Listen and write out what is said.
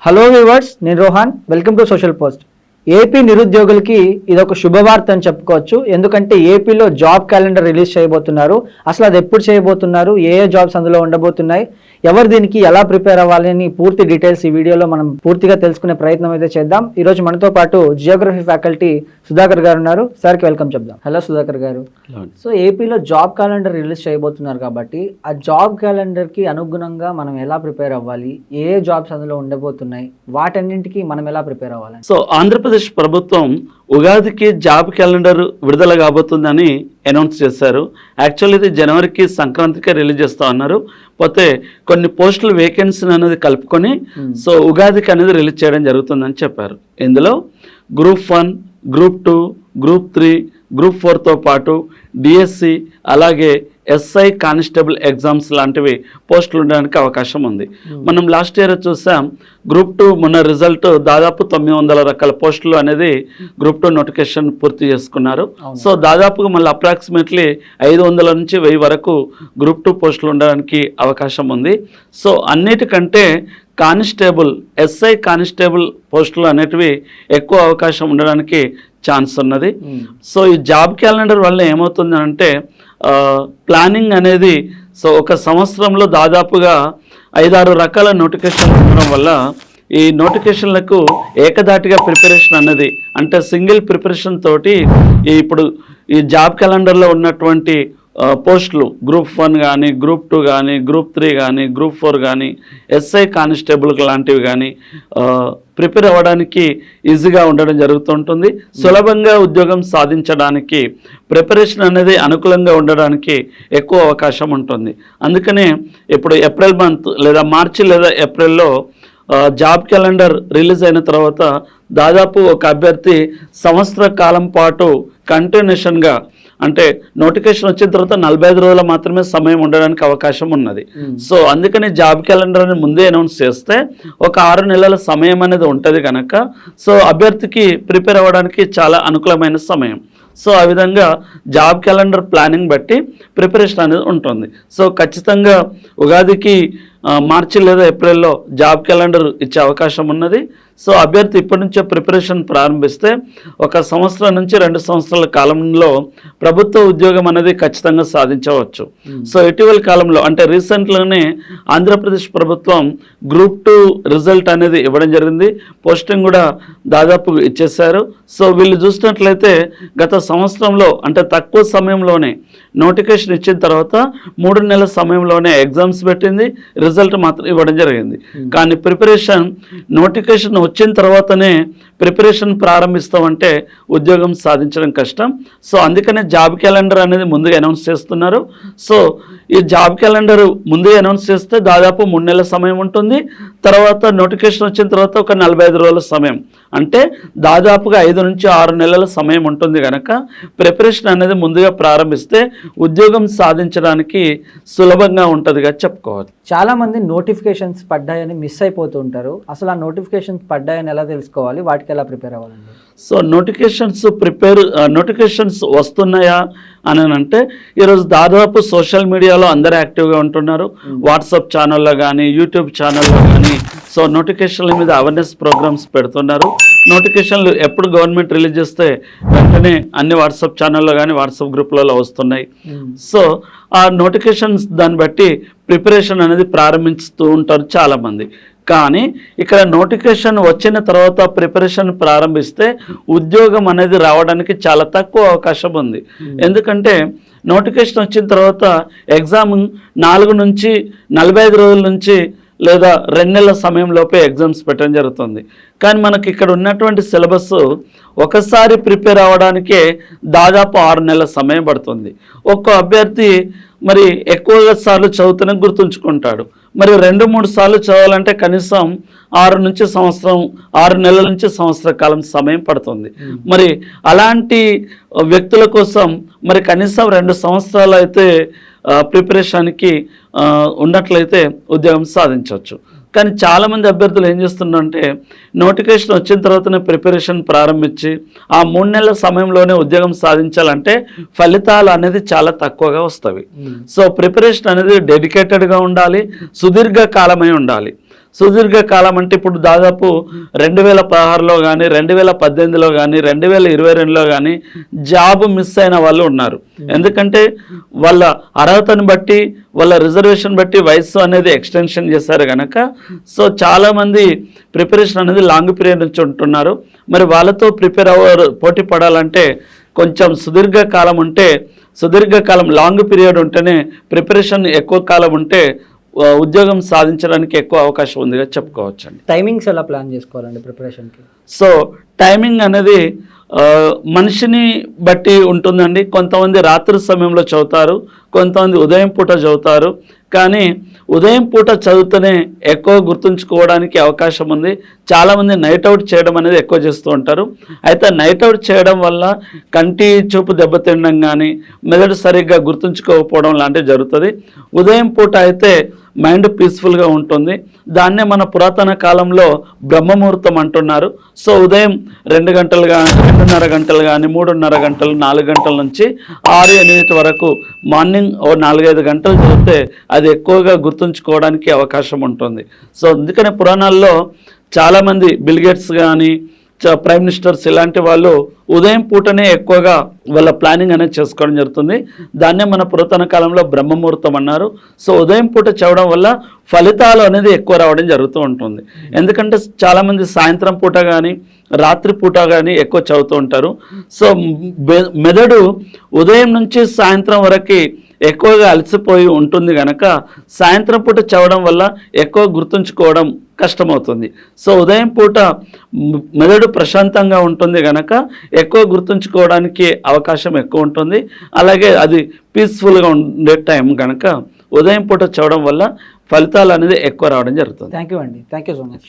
Hello viewers, నేను Rohan. Welcome to social post. AP నిరుద్యోగులకి ఇదొక శుభవార్త అని చెప్పుకోవచ్చు. ఎందుకంటే ఏపీలో జాబ్ క్యాలెండర్ రిలీజ్ చేయబోతున్నారు. అసలు అది ఎప్పుడు చేయబోతున్నారు, ఏ జాబ్స్ అందులో ఉండబోతున్నాయి, ఎవరు దీనికి ఎలా ప్రిపేర్ అవ్వాలని పూర్తి డీటెయిల్స్ ఈ వీడియోలో మనం పూర్తిగా తెలుసుకునే ప్రయత్నం అయితే చేద్దాం. ఈ రోజు మనతో పాటు జియోగ్రఫీ ఫ్యాకల్టీ సుధాకర్ గారు ఉన్నారు. సార్కి వెల్కమ్ చెప్దాం. హలో సుధాకర్ గారు. సో ఏపీలో జాబ్ క్యాలెండర్ రిలీజ్ చేయబోతున్నారు కాబట్టి ఆ జాబ్ క్యాలెండర్కి అనుగుణంగా మనం ఎలా ప్రిపేర్ అవ్వాలి, ఏ జాబ్స్ అందులో ఉండబోతున్నాయి, వాటన్నింటికి మనం ఎలా ప్రిపేర్ అవ్వాలి? సో ఆంధ్రప్రదేశ్ ప్రభుత్వం ఉగాదికి జాబ్ క్యాలెండర్ విడుదల కాబోతుందని అనౌన్స్ చేశారు. యాక్చువల్లీ ఇది జనవరికి సంక్రాంతికే రిలీజ్ చేస్తా ఉన్నారు. పోతే కొన్ని పోస్టుల వేకెన్సీ అనేది కలుపుకొని సో ఉగాదికి అనేది రిలీజ్ చేయడం జరుగుతుందని చెప్పారు. ఇందులో గ్రూప్ 1, గ్రూప్ 2, గ్రూప్ 3, గ్రూప్ 4తో పాటు డిఎస్సి అలాగే ఎస్ఐ కానిస్టేబుల్ ఎగ్జామ్స్ లాంటివి పోస్టులు ఉండడానికి అవకాశం ఉంది. మనం లాస్ట్ ఇయర్ చూసాం గ్రూప్ 2 మొన్న రిజల్ట్ దాదాపు 900 రకాల పోస్టులు అనేది గ్రూప్ 2 నోటిఫికేషన్ పూర్తి చేసుకున్నారు. సో దాదాపుగా మళ్ళీ అప్రాక్సిమేట్లీ 500 నుంచి 1000 వరకు గ్రూప్ 2 పోస్టులు ఉండడానికి అవకాశం ఉంది. సో అన్నిటికంటే కానిస్టేబుల్, ఎస్ఐ కానిస్టేబుల్ పోస్టులు అనేటివి ఎక్కువ అవకాశం ఉండడానికి ఛాన్స్ ఉన్నది. సో ఈ జాబ్ క్యాలెండర్ వల్ల ఏమవుతుంది అంటే ప్లానింగ్ అనేది సో ఒక సంవత్సరంలో దాదాపుగా 5-6 రకాల నోటిఫికేషన్లు ఉండడం వల్ల ఈ నోటిఫికేషన్లకు ఏకధాటిగా ప్రిపరేషన్ అనేది అంటే సింగిల్ ప్రిపరేషన్ తోటి ఇప్పుడు ఈ జాబ్ క్యాలెండర్లో ఉన్నటువంటి పోస్టులు గ్రూప్ 1 కానీ, గ్రూప్ 2 కానీ, గ్రూప్ 3 కానీ, గ్రూప్ 4 కానీ, ఎస్ఐ కానిస్టేబుల్ లాంటివి కానీ ప్రిపేర్ అవ్వడానికి ఈజీగా ఉండడం జరుగుతుంటుంది. సులభంగా ఉద్యోగం సాధించడానికి ప్రిపరేషన్ అనేది అనుకూలంగా ఉండడానికి ఎక్కువ అవకాశం ఉంటుంది. అందుకనే ఇప్పుడు ఏప్రిల్ మంత్ లేదా మార్చి లేదా ఏప్రిల్లో జాబ్ క్యాలెండర్ రిలీజ్ అయిన తర్వాత దాదాపు ఒక అభ్యర్థి సంవత్సర కాలం పాటు కంటిన్యూషన్గా అంటే నోటిఫికేషన్ వచ్చిన తర్వాత 45 రోజులు మాత్రమే సమయం ఉండడానికి అవకాశం ఉన్నది. సో అందుకని జాబ్ క్యాలెండర్ అని ముందే అనౌన్స్ చేస్తే ఒక 6 నెలల సమయం అనేది ఉంటుంది కనుక సో అభ్యర్థికి ప్రిపేర్ అవ్వడానికి చాలా అనుకూలమైన సమయం. సో ఆ విధంగా జాబ్ క్యాలెండర్ ప్లానింగ్ బట్టి ప్రిపరేషన్ అనేది ఉంటుంది. సో ఖచ్చితంగా ఉగాదికి మార్చి లేదా ఏప్రిల్లో జాబ్ క్యాలెండర్ ఇచ్చే అవకాశం ఉన్నది. సో అభ్యర్థి ఇప్పటి నుంచే ప్రిపరేషన్ ప్రారంభిస్తే 1 సంవత్సరం నుంచి 2 సంవత్సరాల కాలంలో ప్రభుత్వ ఉద్యోగం అనేది ఖచ్చితంగా సాధించవచ్చు. సో ఇటీవల కాలంలో అంటే రీసెంట్లోనే ఆంధ్రప్రదేశ్ ప్రభుత్వం గ్రూప్ 2 రిజల్ట్ అనేది ఇవ్వడం జరిగింది. పోస్టింగ్ కూడా దాదాపు ఇచ్చేశారు. సో వీళ్ళు చూసినట్లయితే గత సంవత్సరంలో అంటే తక్కువ సమయంలోనే నోటిఫికేషన్ ఇచ్చిన తర్వాత 3 నెలల సమయంలోనే ఎగ్జామ్స్ పెట్టింది, రిజల్ట్ మాత్రం ఇవ్వడం జరిగింది. కానీ ప్రిపరేషన్ నోటిఫికేషన్ వచ్చిన తర్వాతనే ప్రిపరేషన్ ప్రారంభిస్తామంటే ఉద్యోగం సాధించడం కష్టం. సో అందుకనే జాబ్ క్యాలెండర్ అనేది ముందుగా అనౌన్స్ చేస్తున్నారు. సో ఈ జాబ్ క్యాలెండర్ ముందుగా అనౌన్స్ చేస్తే దాదాపు 3 నెలల సమయం ఉంటుంది. తర్వాత నోటిఫికేషన్ వచ్చిన తర్వాత ఒక 45 రోజుల సమయం అంటే దాదాపుగా 5 నుంచి 6 నెలల సమయం ఉంటుంది కనుక ప్రిపరేషన్ అనేది ముందుగా ప్రారంభిస్తే ఉద్యోగం సాధించడానికి సులభంగా ఉంటుందిగా చెప్పుకోవాలి. చాలామంది నోటిఫికేషన్స్ పడ్డాయని మిస్ అయిపోతూ ఉంటారు. అసలు ఆ నోటిఫికేషన్స్ పడ్డాయని ఎలా తెలుసుకోవాలి, వాటికి ఎలా ప్రిపేర్ అవ్వాలండి? సో నోటిఫికేషన్స్ వస్తున్నాయా అని అంటే ఈరోజు దాదాపు సోషల్ మీడియాలో అందరూ యాక్టివ్గా ఉంటున్నారు. వాట్సాప్ ఛానల్లో కానీ, యూట్యూబ్ ఛానల్లో కానీ సో నోటిఫికేషన్ల మీద అవేర్నెస్ ప్రోగ్రామ్స్ పెడుతున్నారు. నోటిఫికేషన్లు ఎప్పుడు గవర్నమెంట్ రిలీజ్ చేస్తే వెంటనే అన్ని వాట్సాప్ ఛానల్లో కానీ వాట్సాప్ గ్రూప్లలో వస్తున్నాయి. సో ఆ నోటిఫికేషన్స్ దాన్ని బట్టి ప్రిపరేషన్ అనేది ప్రారంభిస్తూ ఉంటారు చాలామంది. కానీ ఇక్కడ నోటిఫికేషన్ వచ్చిన తర్వాత ప్రిపరేషన్ ప్రారంభిస్తే ఉద్యోగం అనేది రావడానికి చాలా తక్కువ అవకాశం ఉంది. ఎందుకంటే నోటిఫికేషన్ వచ్చిన తర్వాత ఎగ్జామ్ 4 నుంచి 45 రోజుల నుంచి లేదా 2 నెలల సమయంలోపే ఎగ్జామ్స్ పెట్టడం జరుగుతుంది. కానీ మనకి ఇక్కడ ఉన్నటువంటి సిలబస్ ఒకసారి ప్రిపేర్ అవ్వడానికే దాదాపు 6 నెలల సమయం పడుతుంది. ఒక్క అభ్యర్థి మరి ఎక్కువగా సార్లు చదువుతూనే గుర్తుంచుకుంటాడు. మరి 2-3 సార్లు చదవాలంటే కనీసం 6 నెలల నుంచి సంవత్సర కాలం సమయం పడుతుంది. మరి అలాంటి వ్యక్తుల కోసం మరి కనీసం 2 సంవత్సరాలు అయితే ప్రిపరేషన్కి ఉన్నట్లయితే ఉద్యోగం సాధించవచ్చు. కానీ చాలామంది అభ్యర్థులు ఏం చేస్తున్నారంటే నోటిఫికేషన్ వచ్చిన తర్వాతనే ప్రిపరేషన్ ప్రారంభించి ఆ 3 నెలల సమయంలోనే ఉద్యోగం సాధించాలంటే ఫలితాలు అనేది చాలా తక్కువగా వస్తాయి. సో ప్రిపరేషన్ అనేది డెడికేటెడ్గా ఉండాలి, సుదీర్ఘ కాలమై ఉండాలి. సుదీర్ఘ కాలం అంటే ఇప్పుడు దాదాపు 2016లో కానీ 2018లో కానీ 2022లో కానీ జాబ్ మిస్ అయిన వాళ్ళు ఉన్నారు. ఎందుకంటే వాళ్ళ అర్హతను బట్టి వాళ్ళ రిజర్వేషన్ బట్టి వయస్సు అనేది ఎక్స్టెన్షన్ చేశారు కనుక సో చాలామంది ప్రిపరేషన్ అనేది లాంగ్ పీరియడ్ నుంచి ఉంటున్నారు. మరి వాళ్ళతో ప్రిపేర్ పోటీ పడాలంటే కొంచెం సుదీర్ఘకాలం లాంగ్ పీరియడ్ ఉంటేనే ప్రిపరేషన్ ఎక్కువ కాలం ఉంటే ఉద్యోగం సాధించడానికి ఎక్కువ అవకాశం ఉందిగా చెప్పుకోవచ్చండి. టైమింగ్స్ ఎలా ప్లాన్ చేసుకోవాలండి ప్రిపరేషన్కి? సో టైమింగ్ అనేది మనిషిని బట్టి ఉంటుందండి. కొంతమంది రాత్రి సమయంలో చదువుతారు, కొంతమంది ఉదయం పూట చదువుతారు. కానీ ఉదయం పూట చదువుతూనే ఎక్కువ గుర్తుంచుకోవడానికి అవకాశం ఉంది. చాలామంది నైట్ అవుట్ చేయడం అనేది ఎక్కువ చేస్తూ ఉంటారు. అయితే నైట్ అవుట్ చేయడం వల్ల కంటి చూపు దెబ్బతినడం కానీ మెదడు సరిగ్గా గుర్తుంచుకోకపోవడం లాంటివి జరుగుతుంది. ఉదయం పూట అయితే మైండ్ పీస్ఫుల్గా ఉంటుంది. దాన్నే మన పురాతన కాలంలో బ్రహ్మముహూర్తం అంటున్నారు. సో ఉదయం 2 గంటలు కానీ 2:30 గంటలు కానీ 3:30 గంటలు 4 గంటల నుంచి 6-8 వరకు మార్నింగ్ 4-5 గంటలు చదివితే అది ఎక్కువగా గుర్తుంచుకోవడానికి అవకాశం ఉంటుంది. సో అందుకనే పురాణాల్లో చాలామంది బిల్గేట్స్ కానీ ప్రైమ్ మినిస్టర్స్ ఇలాంటి వాళ్ళు ఉదయం పూటనే ఎక్కువగా వాళ్ళ ప్లానింగ్ అనేది చేసుకోవడం జరుగుతుంది. దాన్నే మన పురాతన కాలంలో బ్రహ్మముహూర్తం అన్నారు. సో ఉదయం పూట చదవడం వల్ల ఫలితాలు అనేది ఎక్కువ రావడం జరుగుతూ ఉంటుంది. ఎందుకంటే చాలామంది సాయంత్రం పూట కానీ రాత్రి పూట కానీ ఎక్కువ చదువుతూ ఉంటారు. సో మెదడు ఉదయం నుంచి సాయంత్రం వరకు ఎక్కువగా అలసిపోయి ఉంటుంది కనుక సాయంత్రం పూట చదవడం వల్ల ఎక్కువ గుర్తుంచుకోవడం కష్టమవుతుంది. సో ఉదయం పూట మెదడు ప్రశాంతంగా ఉంటుంది కనుక ఎక్కువ గుర్తుంచుకోవడానికి అవకాశం ఎక్కువ ఉంటుంది. అలాగే అది పీస్ఫుల్గా ఉండే టైం కనుక ఉదయం పూట చదవడం వల్ల ఫలితాలు అనేది ఎక్కువ రావడం జరుగుతుంది. థ్యాంక్ యూ అండి. Thank you so much.